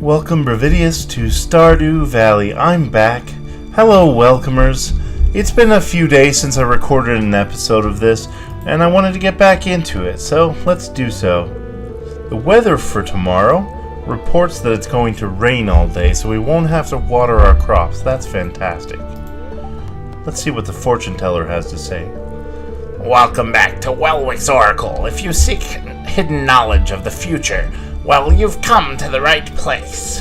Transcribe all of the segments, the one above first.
Welcome, Bravidius, to Stardew Valley. I'm back. Hello, welcomers. It's been a few days since I recorded an episode of this, and I wanted to get back into it, so let's do so. The weather for tomorrow reports that it's going to rain all day, so we won't have to water our crops. That's fantastic. Let's see what the fortune teller has to say. Welcome back to Welwick's Oracle. If you seek hidden knowledge of the future, well, you've come to the right place.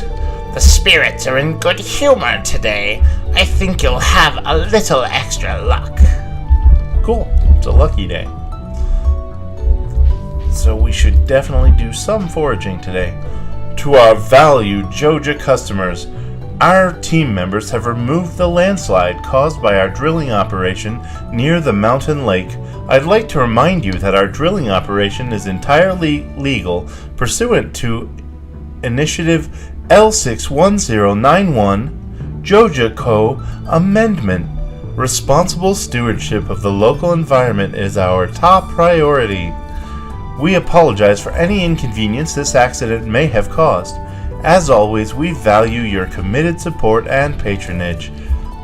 The spirits are in good humor today. I think you'll have a little extra luck. Cool. It's a lucky day. So we should definitely do some foraging today. To our valued Joja customers, our team members have removed the landslide caused by our drilling operation near the mountain lake. I'd like to remind you that our drilling operation is entirely legal pursuant to Initiative L61091 Joja Co. Amendment. Responsible stewardship of the local environment is our top priority. We apologize for any inconvenience this accident may have caused. As always, we value your committed support and patronage.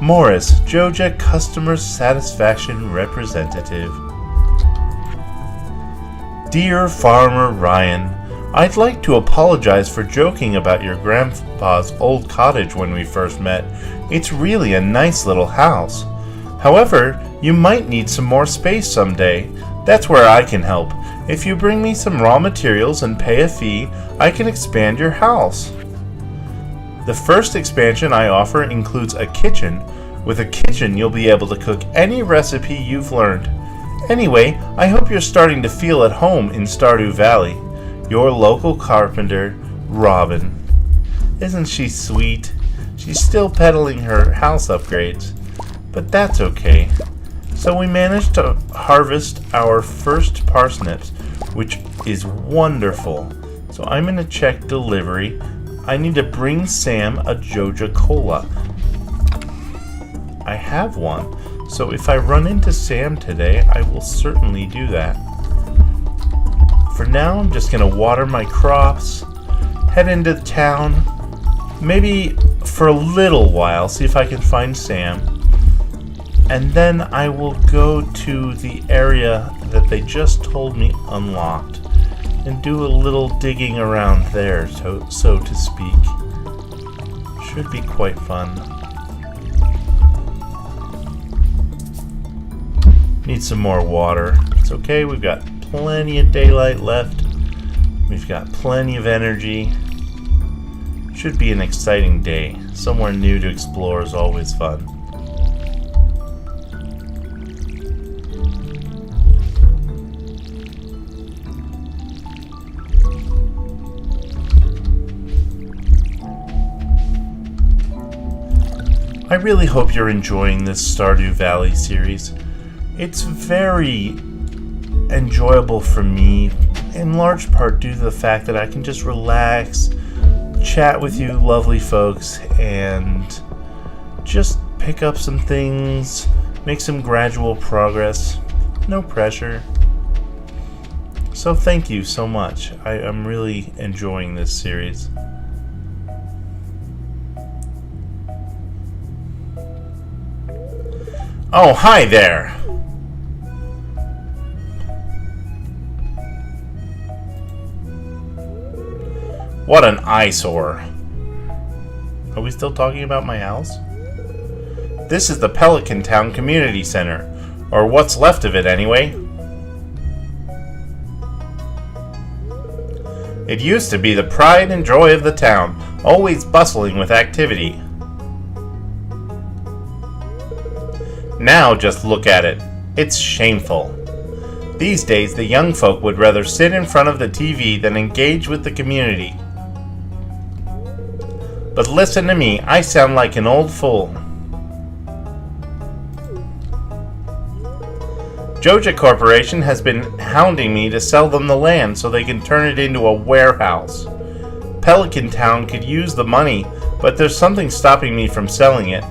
Morris, Joja Customer Satisfaction Representative. Dear Farmer Ryan, I'd like to apologize for joking about your grandpa's old cottage when we first met. It's really a nice little house. However, you might need some more space someday. That's where I can help. If you bring me some raw materials and pay a fee, I can expand your house. The first expansion I offer includes a kitchen. With a kitchen, you'll be able to cook any recipe you've learned. Anyway, I hope you're starting to feel at home in Stardew Valley. Your local carpenter, Robin. Isn't she sweet? She's still peddling her house upgrades, but that's okay. So we managed to harvest our first parsnips, which is wonderful. So I'm going to check delivery. I need to bring Sam a Joja Cola. I have one. So if I run into Sam today, I will certainly do that. For now, I'm just going to water my crops, head into town, maybe for a little while, see if I can find Sam. And then I will go to the area that they just told me unlocked and do a little digging around there, so to speak. Should be quite fun. Need some more water. It's okay, we've got plenty of daylight left. We've got plenty of energy. Should be an exciting day. Somewhere new to explore is always fun. I really hope you're enjoying this Stardew Valley series. It's very enjoyable for me, in large part due to the fact that I can just relax, chat with you lovely folks, and just pick up some things, make some gradual progress. No pressure. So thank you so much. I'm really enjoying this series. Oh, hi there! What an eyesore. Are we still talking about my house? This is the Pelican Town Community Center, or what's left of it anyway. It used to be the pride and joy of the town, always bustling with activity. Now just look at it. It's shameful. These days, the young folk would rather sit in front of the TV than engage with the community. But listen to me, I sound like an old fool. Joja Corporation has been hounding me to sell them the land so they can turn it into a warehouse. Pelican Town could use the money, but there's something stopping me from selling it.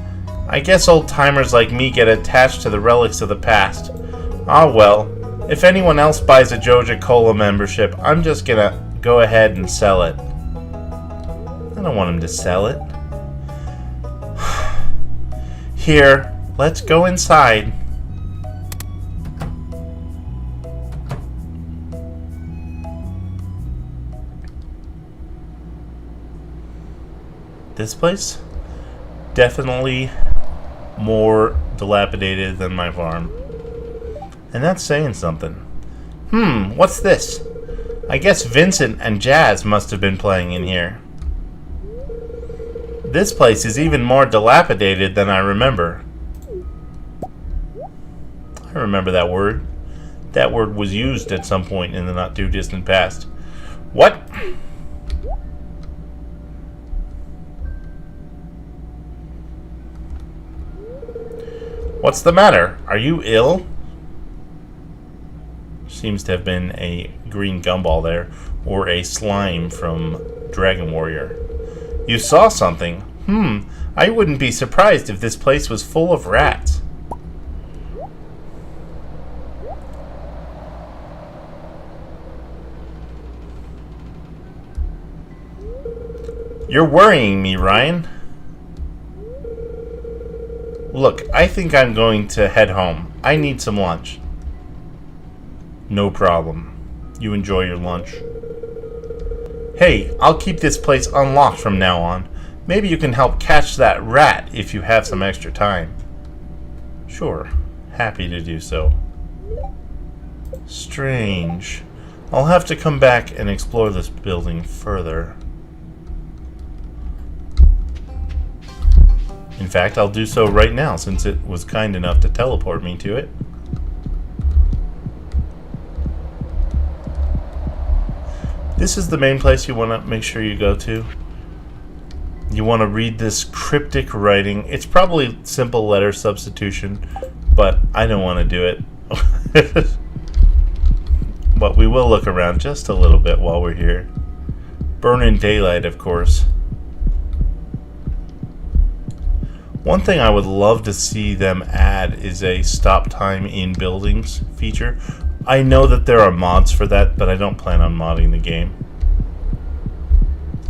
I guess old-timers like me get attached to the relics of the past. Ah well, if anyone else buys a Joja Cola membership, I'm just gonna go ahead and sell it. I don't want him to sell it. Here, let's go inside. This place? Definitely more dilapidated than my farm. And that's saying something. What's this? I guess Vincent and Jazz must have been playing in here. This place is even more dilapidated than I remember. I remember that word. That word was used at some point in the not too distant past. What? What's the matter? Are you ill? Seems to have been a green gumball there, or a slime from Dragon Warrior. You saw something? I wouldn't be surprised if this place was full of rats. You're worrying me, Ryan. Look, I think I'm going to head home. I need some lunch. No problem. You enjoy your lunch. Hey, I'll keep this place unlocked from now on. Maybe you can help catch that rat if you have some extra time. Sure. Happy to do so. Strange. I'll have to come back and explore this building further. In fact, I'll do so right now since it was kind enough to teleport me to it. This is the main place you want to make sure you go to. You want to read this cryptic writing. It's probably simple letter substitution, but I don't want to do it. But we will look around just a little bit while we're here. Burn in daylight, of course. One thing I would love to see them add is a stop time in buildings feature. I know that there are mods for that, but I don't plan on modding the game.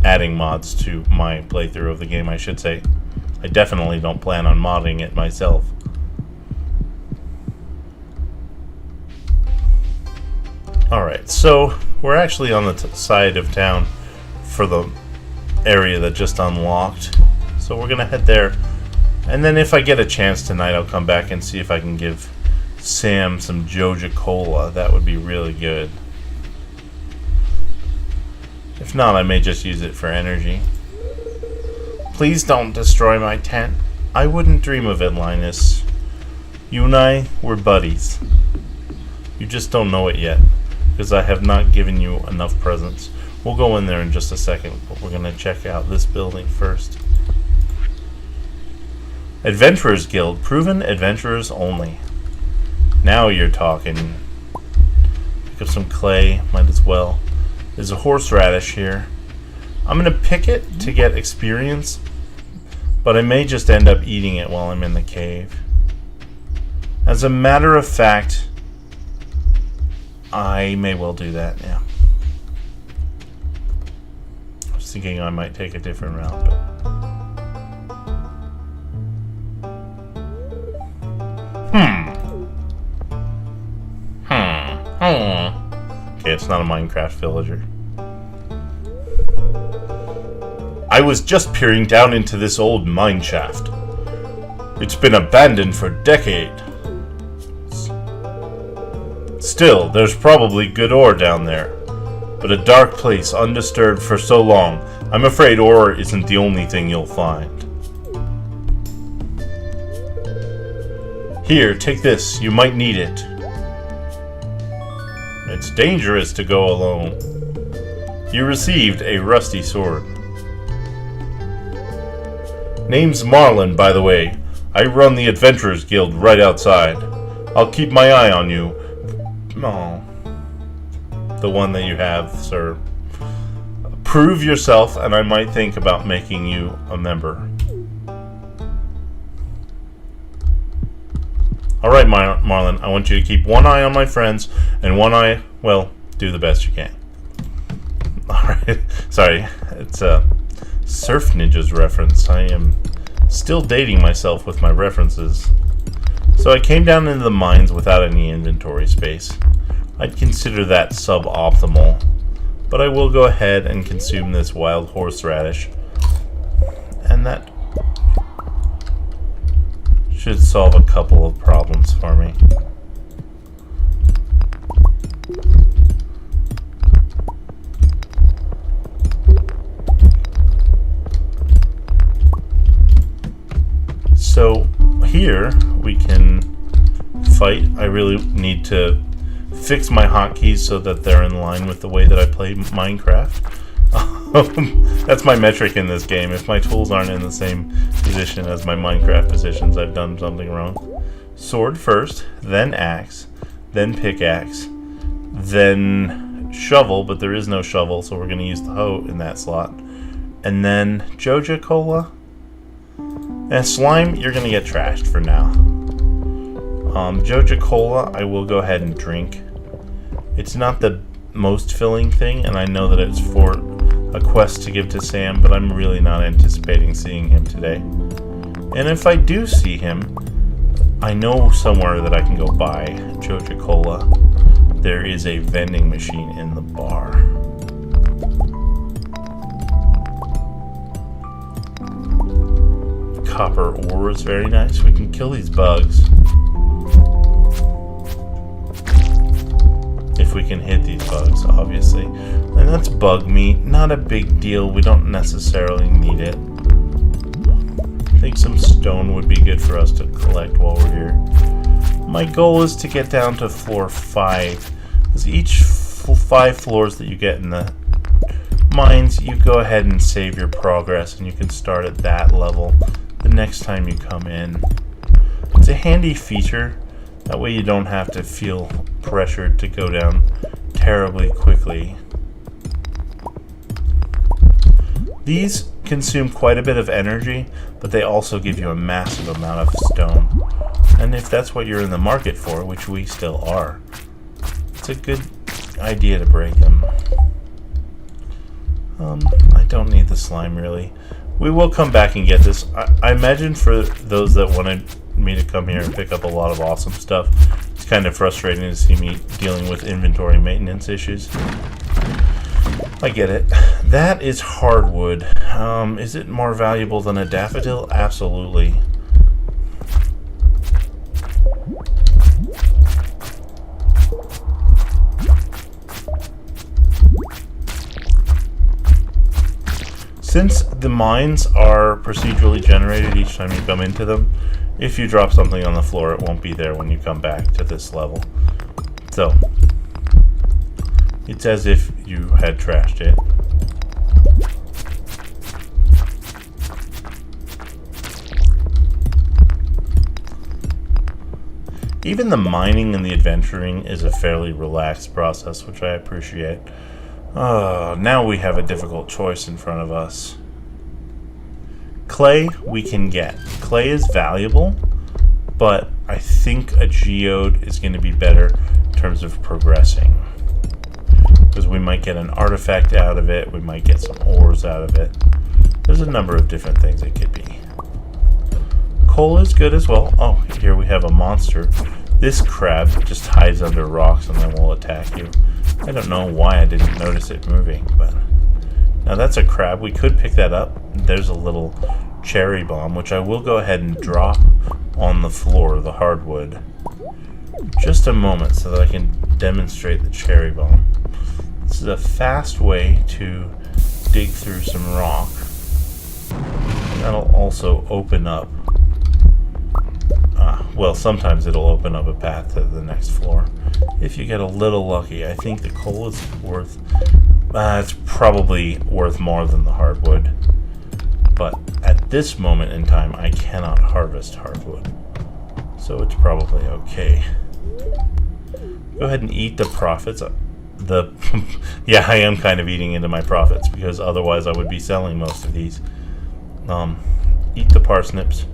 Adding mods to my playthrough of the game, I should say. I definitely don't plan on modding it myself. Alright, so we're actually on the side of town for the area that just unlocked. So we're going to head there. And then if I get a chance tonight, I'll come back and see if I can give Sam some Joja Cola. That would be really good. If not, I may just use it for energy. Please don't destroy my tent. I wouldn't dream of it, Linus. You and I, we're buddies. You just don't know it yet, because I have not given you enough presents. We'll go in there in just a second, but we're going to check out this building first. Adventurers Guild. Proven adventurers only. Now you're talking. Pick up some clay. Might as well. There's a horseradish here. I'm going to pick it to get experience, but I may just end up eating it while I'm in the cave. As a matter of fact, I may well do that, yeah. I was thinking I might take a different route, but... Okay, it's not a Minecraft villager. I was just peering down into this old mine shaft. It's been abandoned for decades. Still, there's probably good ore down there. But a dark place undisturbed for so long, I'm afraid ore isn't the only thing you'll find. Here, take this. You might need it. It's dangerous to go alone. You received a rusty sword. Name's Marlin, by the way. I run the Adventurers Guild right outside. I'll keep my eye on you. Oh. The one that you have, sir. Prove yourself, and I might think about making you a member. Alright, Marlin, I want you to keep one eye on my friends, and one eye, well, do the best you can. Alright, sorry, it's Surf Ninjas reference. I am still dating myself with my references. So I came down into the mines without any inventory space. I'd consider that suboptimal, but I will go ahead and consume this wild horseradish, and that should solve a couple of problems for me. So here we can fight. I really need to fix my hotkeys so that they're in line with the way that I play Minecraft. That's my metric in this game. If my tools aren't in the same position as my Minecraft positions, I've done something wrong. Sword first, then axe, then pickaxe, then shovel, but there is no shovel, so we're going to use the hoe in that slot. And then Joja Cola. And slime, you're going to get trashed for now. Joja Cola, I will go ahead and drink. It's not the most filling thing, and I know that it's for a quest to give to Sam, but I'm really not anticipating seeing him today. And if I do see him, I know somewhere that I can go buy Joja Cola. There is a vending machine in the bar. Copper ore is very nice. We can kill these bugs. If we can hit these bugs, obviously. And that's bug meat. Not a big deal. We don't necessarily need it. I think some stone would be good for us to collect while we're here. My goal is to get down to floor 5. Because each 5 floors that you get in the mines, you go ahead and save your progress, and you can start at that level the next time you come in. It's a handy feature. That way you don't have to feel pressured to go down terribly quickly. These consume quite a bit of energy, but they also give you a massive amount of stone. And if that's what you're in the market for, which we still are, it's a good idea to break them. I don't need the slime really. We will come back and get this. I imagine for those that wanted me to come here and pick up a lot of awesome stuff, it's kind of frustrating to see me dealing with inventory maintenance issues. I get it. That is hardwood. Is it more valuable than a daffodil? Absolutely. Since the mines are procedurally generated each time you come into them, if you drop something on the floor, it won't be there when you come back to this level. So, it's as if you had trashed it. Even the mining and the adventuring is a fairly relaxed process, which I appreciate. Now we have a difficult choice in front of us. Clay we can get. Clay is valuable, but I think a geode is going to be better in terms of progressing. Because we might get an artifact out of it, we might get some ores out of it. There's a number of different things it could be. Coal is good as well. Oh, here we have a monster. This crab just hides under rocks and then will attack you. I don't know why I didn't notice it moving, but now that's a crab. We could pick that up. There's a little cherry bomb, which I will go ahead and drop on the floor, the hardwood. Just a moment so that I can demonstrate the cherry bomb. This is a fast way to dig through some rock. That'll also open up. Well, sometimes it'll open up a path to the next floor. If you get a little lucky, I think the coal is worth... it's probably worth more than the hardwood. But at this moment in time, I cannot harvest hardwood. So it's probably okay. Go ahead and eat the profits. Yeah, I am kind of eating into my profits, because otherwise I would be selling most of these. Eat the parsnips.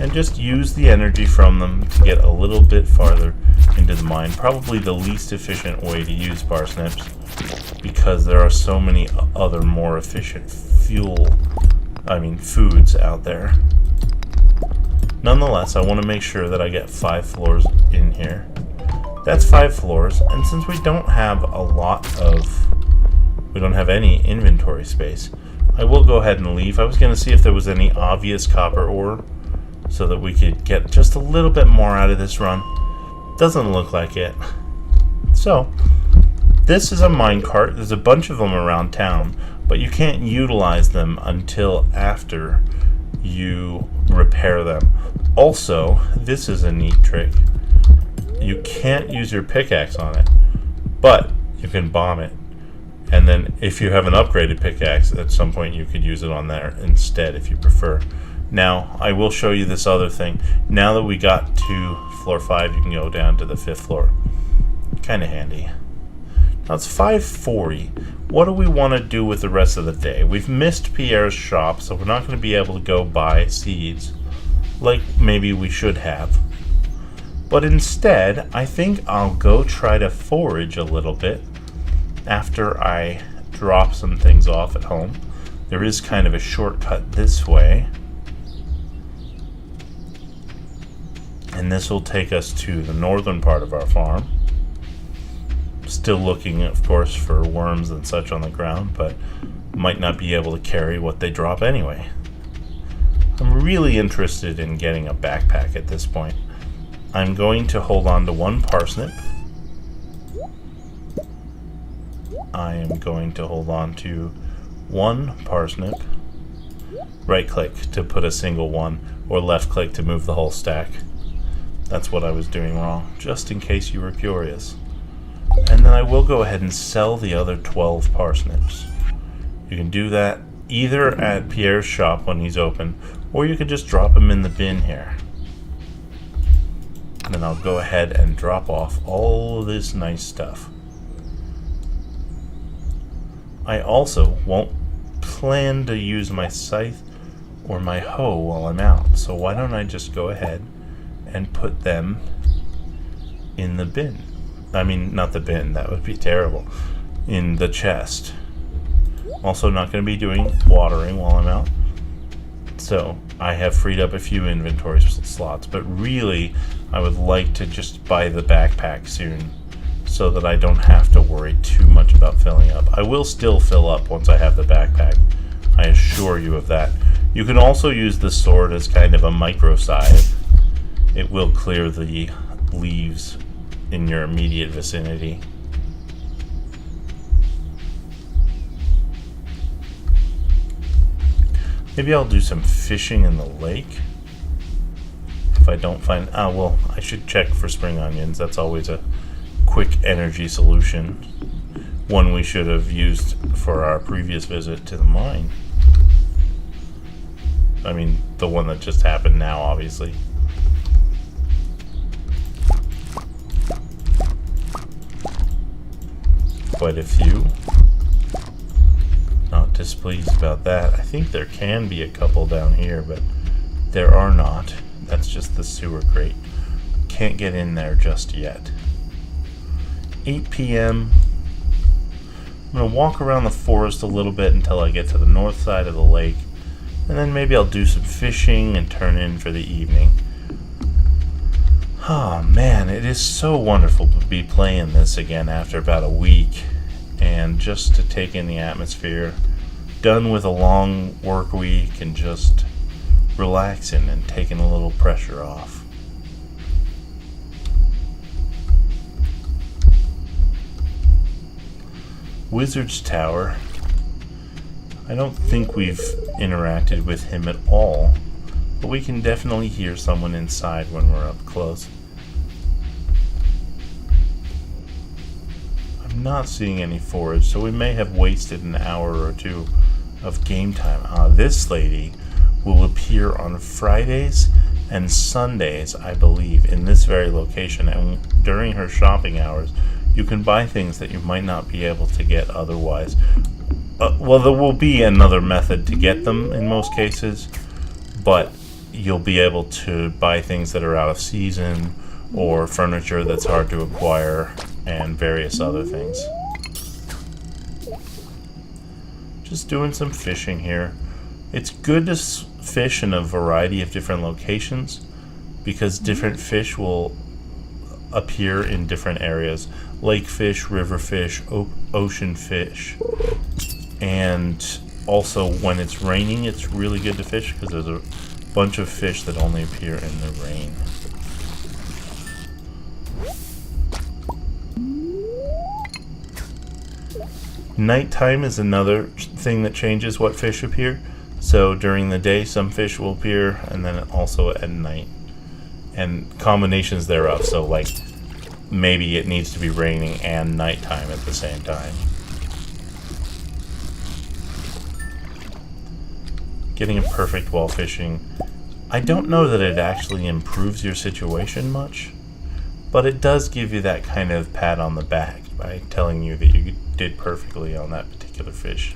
And just use the energy from them to get a little bit farther into the mine. Probably the least efficient way to use parsnips. because there are so many other more efficient foods out there. Nonetheless, I want to make sure that I get 5 floors in here. That's 5 floors, and since we don't have any inventory space, I will go ahead and leave. I was going to see if there was any obvious copper ore so that we could get just a little bit more out of this run. Doesn't look like it. So, this is a minecart. There's a bunch of them around town, but you can't utilize them until after you repair them. Also, this is a neat trick. You can't use your pickaxe on it, but you can bomb it. And then if you have an upgraded pickaxe, at some point you could use it on there instead if you prefer. Now, I will show you this other thing. Now that we got to floor 5, you can go down to the 5th floor. Kind of handy. Now it's 5:40. What do we want to do with the rest of the day? We've missed Pierre's shop, so we're not going to be able to go buy seeds like maybe we should have. But instead, I think I'll go try to forage a little bit after I drop some things off at home. There is kind of a shortcut this way. And this will take us to the northern part of our farm. Still looking, of course, for worms and such on the ground, but might not be able to carry what they drop anyway. I'm really interested in getting a backpack at this point. I'm going to hold on to 1 parsnip. I am going to hold on to 1 parsnip. Right click to put a single one, or left click to move the whole stack. That's what I was doing wrong, just in case you were curious. And then I will go ahead and sell the other 12 parsnips. You can do that either at Pierre's shop when he's open, or you could just drop them in the bin here. And then I'll go ahead and drop off all of this nice stuff. I also won't plan to use my scythe or my hoe while I'm out, so why don't I just go ahead and put them in the bin. I mean, not the bin, that would be terrible. In the chest. Also not going to be doing watering while I'm out. So, I have freed up a few inventory slots, but really, I would like to just buy the backpack soon so that I don't have to worry too much about filling up. I will still fill up once I have the backpack. I assure you of that. You can also use the sword as kind of a micro scythe. It will clear the leaves in your immediate vicinity. Maybe I'll do some fishing in the lake. If I don't find... well, I should check for spring onions. That's always a quick energy solution. One we should have used for our previous visit to the mine. I mean, the one that just happened now, obviously. Quite a few. Not displeased about that. I think there can be a couple down here, but there are not. That's just the sewer grate. Can't get in there just yet. 8 p.m. I'm going to walk around the forest a little bit until I get to the north side of the lake, and then maybe I'll do some fishing and turn in for the evening. Oh man, it is so wonderful to be playing this again after about a week, and just to take in the atmosphere, done with a long work week and just relaxing and taking a little pressure off. Wizard's Tower. I don't think we've interacted with him at all, but we can definitely hear someone inside when we're up close. I'm not seeing any forage, so we may have wasted an hour or two of game time. This lady will appear on Fridays and Sundays, I believe, in this very location, and during her shopping hours, you can buy things that you might not be able to get otherwise. Well, there will be another method to get them in most cases, but you'll be able to buy things that are out of season, or furniture that's hard to acquire, and various other things. Just doing some fishing here. It's good to fish in a variety of different locations because different fish will appear in different areas. Lake fish, river fish, ocean fish. And also when it's raining, it's really good to fish because there's a bunch of fish that only appear in the rain. Nighttime is another thing that changes what fish appear. So during the day, some fish will appear, and then also at night. And combinations thereof. So, like, maybe it needs to be raining and nighttime at the same time. Getting it perfect while fishing. I don't know that it actually improves your situation much, but it does give you that kind of pat on the back by telling you that you did perfectly on that particular fish.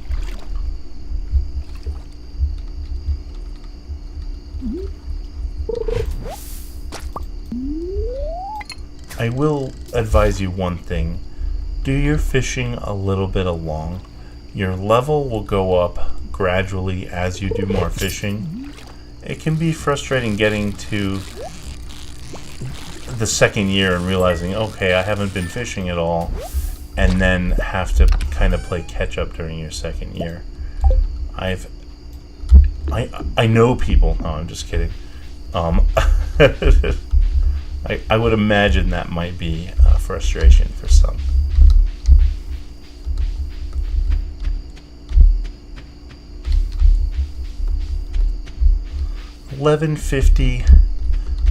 I will advise you one thing. Do your fishing a little bit along. Your level will go up gradually as you do more fishing. It can be frustrating getting to the second year and realizing, okay, I haven't been fishing at all, and then have to kind of play catch up during your second year. I know people. No, I'm just kidding. I would imagine that might be a frustration for some. $11.50.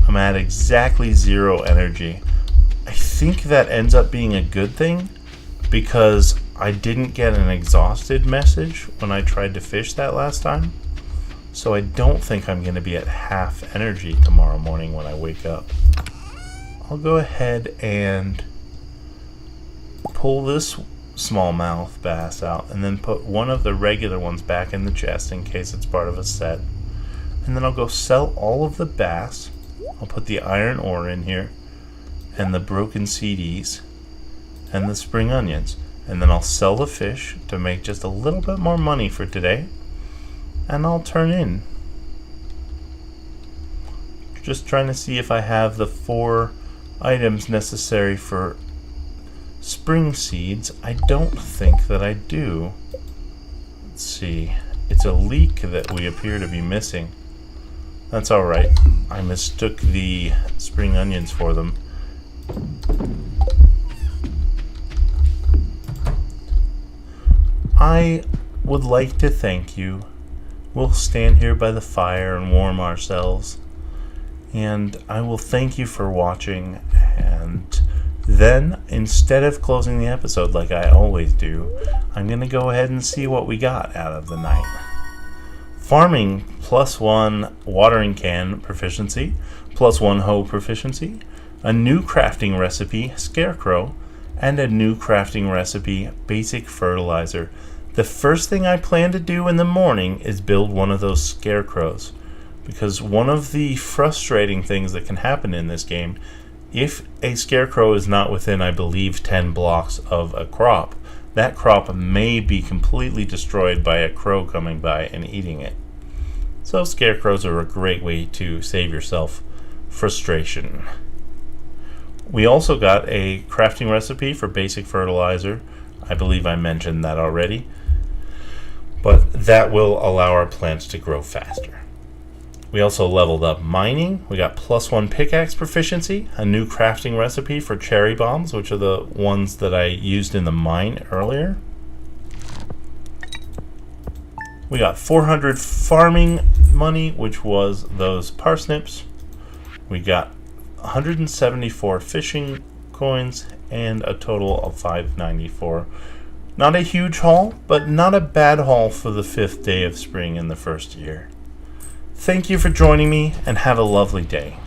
I'm at exactly 0 energy. I think that ends up being a good thing because I didn't get an exhausted message when I tried to fish that last time. So I don't think I'm going to be at half energy tomorrow morning when I wake up. I'll go ahead and pull this smallmouth bass out and then put one of the regular ones back in the chest in case it's part of a set. And then I'll go sell all of the bass. I'll put the iron ore in here and the broken CDs and the spring onions. And then I'll sell the fish to make just a little bit more money for today. And I'll turn in. Just trying to see if I have the 4 items necessary for spring seeds. I don't think that I do. Let's see. It's a leek that we appear to be missing. That's alright. I mistook the spring onions for them. I would like to thank you. We'll stand here by the fire and warm ourselves. And I will thank you for watching. And then, instead of closing the episode like I always do, I'm going to go ahead and see what we got out of the night. Farming, +1 watering can proficiency, +1 hoe proficiency, a new crafting recipe, scarecrow, and a new crafting recipe, basic fertilizer. The first thing I plan to do in the morning is build one of those scarecrows. Because one of the frustrating things that can happen in this game, if a scarecrow is not within, I believe, 10 blocks of a crop, that crop may be completely destroyed by a crow coming by and eating it. So scarecrows are a great way to save yourself frustration. We also got a crafting recipe for basic fertilizer. I believe I mentioned that already. But that will allow our plants to grow faster. We also leveled up mining. We got +1 pickaxe proficiency, a new crafting recipe for cherry bombs, which are the ones that I used in the mine earlier. We got 400 farming money, which was those parsnips. We got 174 fishing coins and a total of 594. Not a huge haul, but not a bad haul for the 5th day of spring in the first year. Thank you for joining me, and have a lovely day.